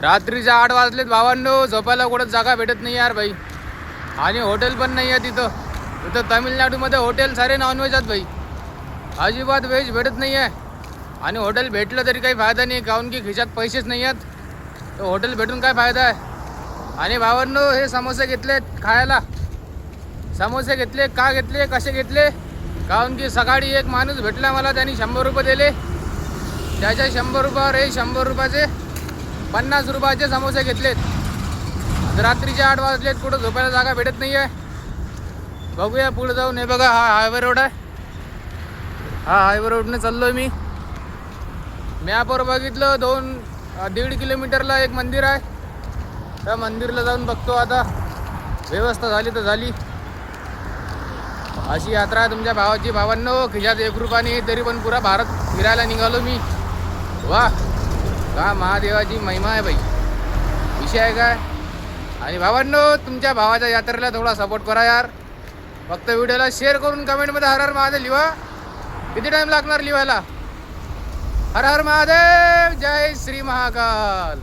रात्रीचे 8 वाजलेत भावांनो, झोपायला कुठं जागा भेटत नाही यार भाई. आणि हॉटेल पण नाही आहे तिथं. इथं तामिळनाडूमध्ये हॉटेल सारे नॉनव्हेज आहेत भाई, अजिबात व्हेज भेटत नाही आहे. आणि हॉटेल भेटलं तरी काही फायदा नाही, काहून की खिशात पैसेच नाही आहेत. तर हॉटेल भेटून काय फायदा आहे. आणि भावांनो, हे समोसे घेतलेत खायला. समोसे घेतले, का घेतले, कसे घेतले, काहून की सकाळी एक माणूस भेटला मला, त्यांनी 100 रुपये दिले. त्याच्या 100 रुपयावर हे 100 रुपयाचे 50 रुपयाचे समोसे घेतलेत. रात्रीचे 8 वाजलेत, कुठं झोपायला जागा भेटत नाही आहे. बघूया पुढे जाऊन. हे बघा, हा हायवे रोड आहे. हा हायवे रोडने चाललो आहे मी. मॅपवर बघितलं 1.5 किलोमीटरला एक मंदिर आहे. त्या मंदिरला जाऊन बघतो आता. व्यवस्था झाली तर झाली. अशी यात्रा आहे तुमच्या भावाची. भावांनो, खिशात 1 रुपया नाही तरी पण पुरा भारत फिरायला निघालो मी. वा, का महादेवाची महिमा आहे बाई, विषय आहे काय. आणि भावांनो, तुमच्या भावाच्या यात्रेला थोडा सपोर्ट करा यार. फक्त व्हिडिओला शेअर करून कमेंटमध्ये हर हर महादेव लिहा. किती टाईम लागणार लिहायला? हर हर महादेव, जय श्री महाकाल.